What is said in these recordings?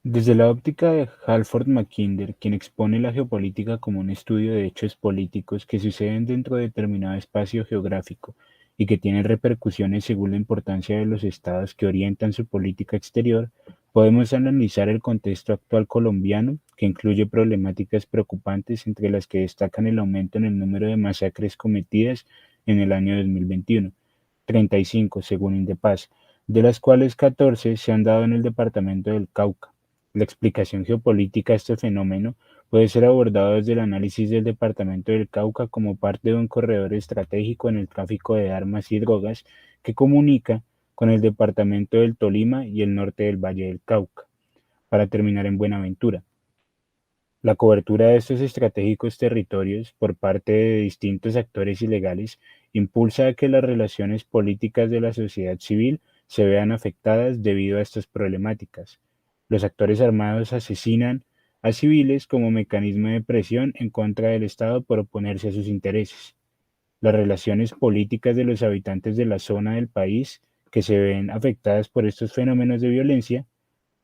Desde la óptica de Halford Mackinder, quien expone la geopolítica como un estudio de hechos políticos que suceden dentro de determinado espacio geográfico y que tienen repercusiones según la importancia de los estados que orientan su política exterior, podemos analizar el contexto actual colombiano, que incluye problemáticas preocupantes entre las que destacan el aumento en el número de masacres cometidas en el año 2021, 35 según Indepaz, de las cuales 14 se han dado en el departamento del Cauca. La explicación geopolítica a este fenómeno puede ser abordado desde el análisis del departamento del Cauca como parte de un corredor estratégico en el tráfico de armas y drogas que comunica con el departamento del Tolima y el norte del Valle del Cauca, para terminar en Buenaventura. La cobertura de estos estratégicos territorios por parte de distintos actores ilegales impulsa a que las relaciones políticas de la sociedad civil se vean afectadas debido a estas problemáticas. Los actores armados asesinan a civiles como mecanismo de presión en contra del Estado por oponerse a sus intereses. Las relaciones políticas de los habitantes de la zona del país que se ven afectadas por estos fenómenos de violencia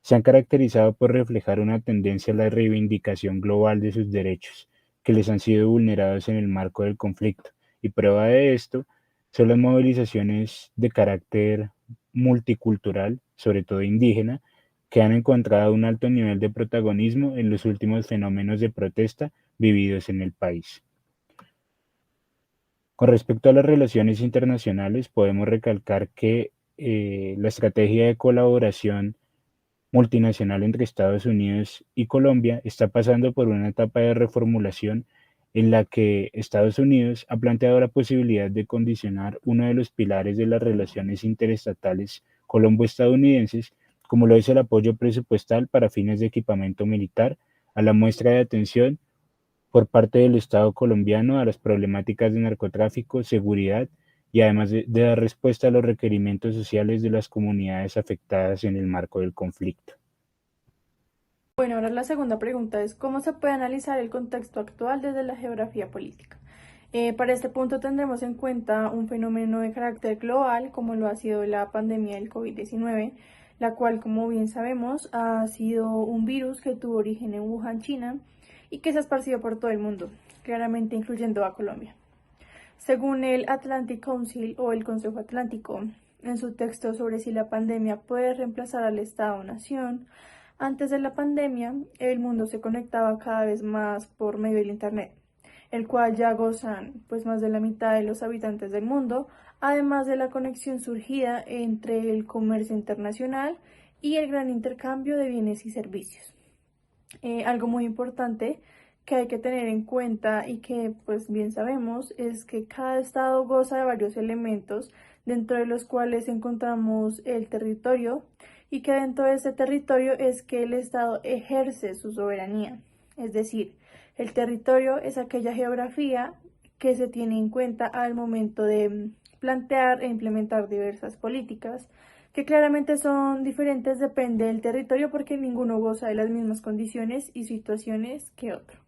se han caracterizado por reflejar una tendencia a la reivindicación global de sus derechos, que les han sido vulnerados en el marco del conflicto. Y prueba de esto son las movilizaciones de carácter multicultural, sobre todo indígena, que han encontrado un alto nivel de protagonismo en los últimos fenómenos de protesta vividos en el país. Con respecto a las relaciones internacionales, podemos recalcar que la estrategia de colaboración multinacional entre Estados Unidos y Colombia está pasando por una etapa de reformulación en la que Estados Unidos ha planteado la posibilidad de condicionar uno de los pilares de las relaciones interestatales colombo-estadounidenses, como lo es el apoyo presupuestal para fines de equipamiento militar, a la muestra de atención por parte del Estado colombiano a las problemáticas de narcotráfico, seguridad y además de dar respuesta a los requerimientos sociales de las comunidades afectadas en el marco del conflicto. Bueno, ahora la segunda pregunta es, ¿cómo se puede analizar el contexto actual desde la geografía política? Para este punto tendremos en cuenta un fenómeno de carácter global, como lo ha sido la pandemia del COVID-19, la cual, como bien sabemos, ha sido un virus que tuvo origen en Wuhan, China, y que se ha esparcido por todo el mundo, claramente incluyendo a Colombia. Según el Atlantic Council o el Consejo Atlántico, en su texto sobre si la pandemia puede reemplazar al Estado-nación, antes de la pandemia, el mundo se conectaba cada vez más por medio del Internet, el cual ya gozan pues más de la mitad de los habitantes del mundo, además de la conexión surgida entre el comercio internacional y el gran intercambio de bienes y servicios. Algo muy importante que hay que tener en cuenta y que pues bien sabemos es que cada estado goza de varios elementos dentro de los cuales encontramos el territorio y que dentro de ese territorio es que el estado ejerce su soberanía. Es decir, el territorio es aquella geografía que se tiene en cuenta al momento de plantear e implementar diversas políticas que claramente son diferentes, depende del territorio porque ninguno goza de las mismas condiciones y situaciones que otro.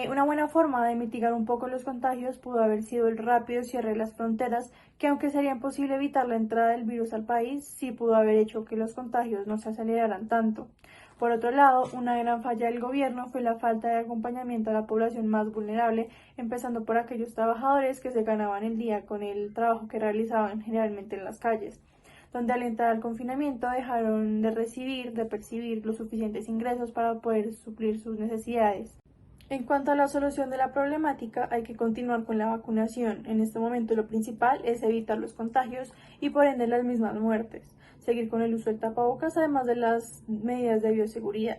Una buena forma de mitigar un poco los contagios pudo haber sido el rápido cierre de las fronteras, que aunque sería imposible evitar la entrada del virus al país, sí pudo haber hecho que los contagios no se aceleraran tanto. Por otro lado, una gran falla del gobierno fue la falta de acompañamiento a la población más vulnerable, empezando por aquellos trabajadores que se ganaban el día con el trabajo que realizaban generalmente en las calles, donde al entrar al confinamiento dejaron de percibir los suficientes ingresos para poder suplir sus necesidades. En cuanto a la solución de la problemática, hay que continuar con la vacunación. En este momento lo principal es evitar los contagios y por ende las mismas muertes. Seguir con el uso del tapabocas, además de las medidas de bioseguridad.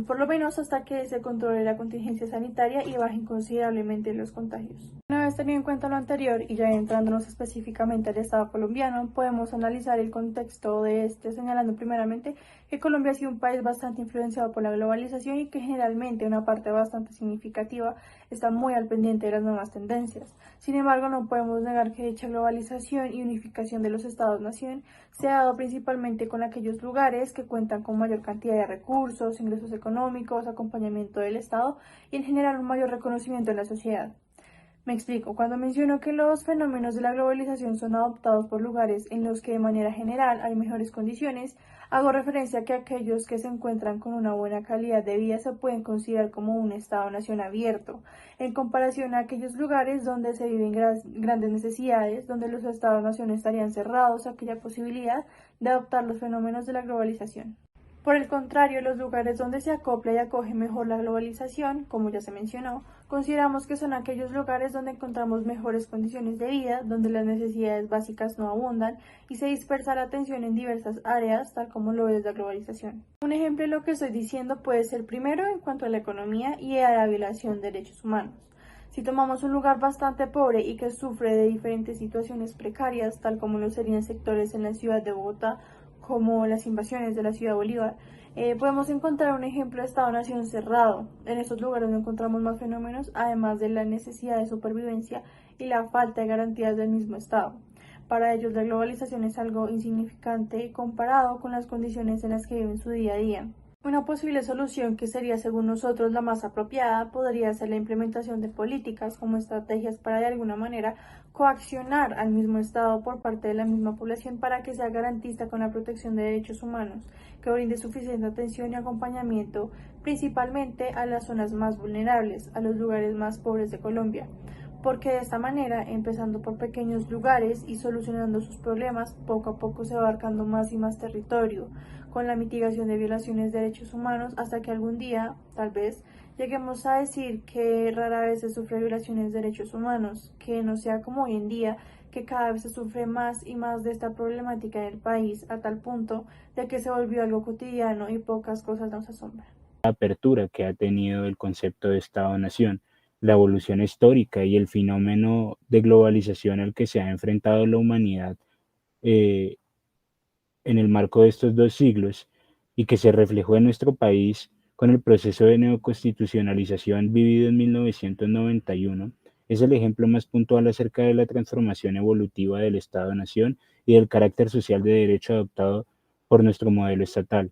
Por lo menos hasta que se controle la contingencia sanitaria y bajen considerablemente los contagios. Una vez tenido en cuenta lo anterior y ya entrándonos específicamente al Estado colombiano, podemos analizar el contexto de este, señalando primeramente que Colombia ha sido un país bastante influenciado por la globalización y que generalmente una parte bastante significativa está muy al pendiente de las nuevas tendencias. Sin embargo, no podemos negar que dicha globalización y unificación de los estados-nación se ha dado principalmente con aquellos lugares que cuentan con mayor cantidad de recursos, ingresos económicos, acompañamiento del Estado y en general un mayor reconocimiento en la sociedad. Me explico, cuando menciono que los fenómenos de la globalización son adoptados por lugares en los que de manera general hay mejores condiciones, hago referencia a que aquellos que se encuentran con una buena calidad de vida se pueden considerar como un Estado-nación abierto, en comparación a aquellos lugares donde se viven grandes necesidades, donde los Estados-nación estarían cerrados a aquella posibilidad de adoptar los fenómenos de la globalización. Por el contrario, los lugares donde se acopla y acoge mejor la globalización, como ya se mencionó, consideramos que son aquellos lugares donde encontramos mejores condiciones de vida, donde las necesidades básicas no abundan y se dispersa la atención en diversas áreas, tal como lo es la globalización. Un ejemplo de lo que estoy diciendo puede ser primero en cuanto a la economía y a la violación de derechos humanos. Si tomamos un lugar bastante pobre y que sufre de diferentes situaciones precarias, tal como lo serían sectores en la ciudad de Bogotá, como las invasiones de la ciudad de Bolívar, podemos encontrar un ejemplo de Estado-nación cerrado. En estos lugares no encontramos más fenómenos, además de la necesidad de supervivencia y la falta de garantías del mismo Estado. Para ellos la globalización es algo insignificante comparado con las condiciones en las que viven su día a día. Una posible solución que sería, según nosotros, la más apropiada podría ser la implementación de políticas como estrategias para de alguna manera coaccionar al mismo Estado por parte de la misma población para que sea garantista con la protección de derechos humanos, que brinde suficiente atención y acompañamiento principalmente a las zonas más vulnerables, a los lugares más pobres de Colombia, porque de esta manera, empezando por pequeños lugares y solucionando sus problemas, poco a poco se va abarcando más y más territorio, con la mitigación de violaciones de derechos humanos, hasta que algún día, tal vez, lleguemos a decir que rara vez se sufre violaciones de derechos humanos, que no sea como hoy en día, que cada vez se sufre más y más de esta problemática en el país, a tal punto de que se volvió algo cotidiano y pocas cosas nos asombran. Apertura que ha tenido el concepto de Estado-nación, la evolución histórica y el fenómeno de globalización al que se ha enfrentado la humanidad eh, en el marco de estos 2 siglos y que se reflejó en nuestro país con el proceso de neoconstitucionalización vivido en 1991, es el ejemplo más puntual acerca de la transformación evolutiva del Estado-nación y del carácter social de derecho adoptado por nuestro modelo estatal,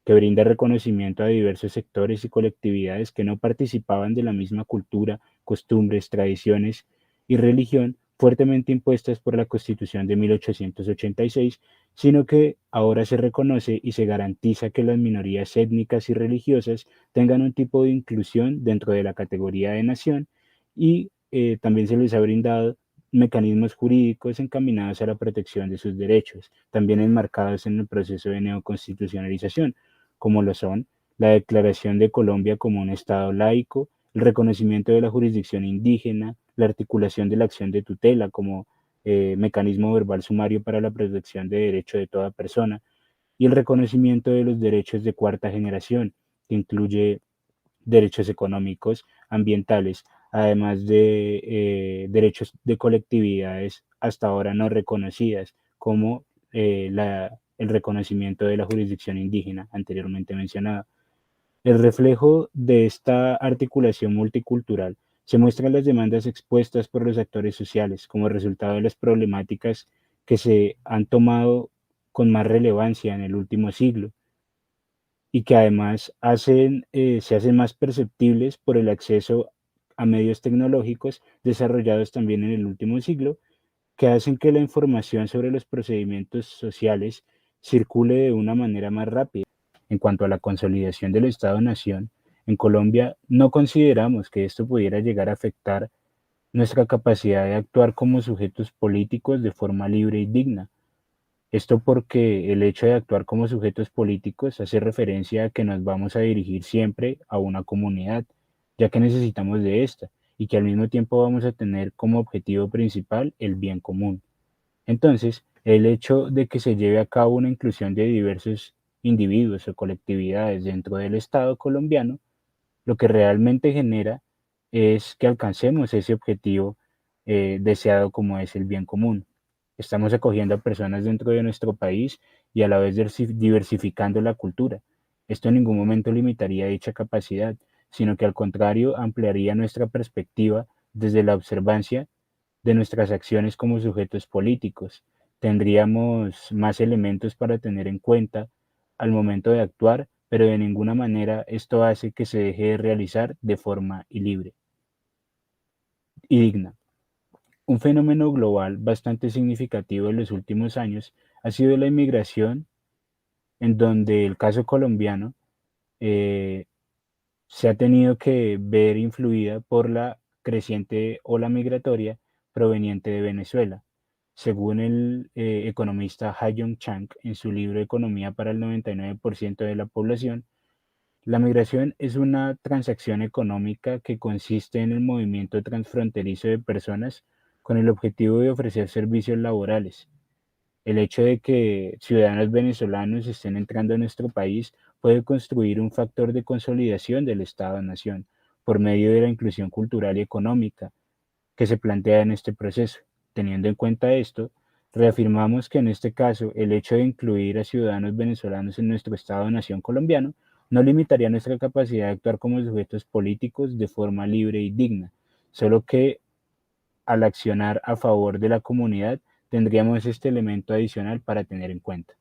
que brinda reconocimiento a diversos sectores y colectividades que no participaban de la misma cultura, costumbres, tradiciones y religión fuertemente impuestas por la Constitución de 1886, sino que ahora se reconoce y se garantiza que las minorías étnicas y religiosas tengan un tipo de inclusión dentro de la categoría de nación y también se les ha brindado mecanismos jurídicos encaminados a la protección de sus derechos, también enmarcados en el proceso de neoconstitucionalización, como lo son la declaración de Colombia como un Estado laico, el reconocimiento de la jurisdicción indígena, la articulación de la acción de tutela como mecanismo verbal sumario para la protección de derechos de toda persona, y el reconocimiento de los derechos de cuarta generación, que incluye derechos económicos, ambientales, además de derechos de colectividades hasta ahora no reconocidas, como el reconocimiento de la jurisdicción indígena anteriormente mencionada. El reflejo de esta articulación multicultural se muestran las demandas expuestas por los actores sociales como resultado de las problemáticas que se han tomado con más relevancia en el último siglo y que además se hacen más perceptibles por el acceso a medios tecnológicos desarrollados también en el último siglo, que hacen que la información sobre los procedimientos sociales circule de una manera más rápida. En cuanto a la consolidación del Estado-Nación, en Colombia no consideramos que esto pudiera llegar a afectar nuestra capacidad de actuar como sujetos políticos de forma libre y digna. Esto porque el hecho de actuar como sujetos políticos hace referencia a que nos vamos a dirigir siempre a una comunidad, ya que necesitamos de esta, y que al mismo tiempo vamos a tener como objetivo principal el bien común. Entonces, el hecho de que se lleve a cabo una inclusión de diversos individuos o colectividades dentro del Estado colombiano, lo que realmente genera es que alcancemos ese objetivo deseado como es el bien común. Estamos acogiendo a personas dentro de nuestro país y a la vez diversificando la cultura. Esto en ningún momento limitaría dicha capacidad, sino que al contrario ampliaría nuestra perspectiva desde la observancia de nuestras acciones como sujetos políticos. Tendríamos más elementos para tener en cuenta al momento de actuar, pero de ninguna manera esto hace que se deje de realizar de forma libre. y digna. Un fenómeno global bastante significativo en los últimos años ha sido la inmigración, en donde el caso colombiano eh, se ha tenido que ver influida por la creciente ola migratoria proveniente de Venezuela. Según el economista Ha-Joon Chang, en su libro Economía para el 99% de la población, la migración es una transacción económica que consiste en el movimiento transfronterizo de personas con el objetivo de ofrecer servicios laborales. El hecho de que ciudadanos venezolanos estén entrando a nuestro país puede construir un factor de consolidación del Estado-nación por medio de la inclusión cultural y económica que se plantea en este proceso. Teniendo en cuenta esto, reafirmamos que en este caso el hecho de incluir a ciudadanos venezolanos en nuestro Estado-nación colombiano no limitaría nuestra capacidad de actuar como sujetos políticos de forma libre y digna, solo que al accionar a favor de la comunidad tendríamos este elemento adicional para tener en cuenta.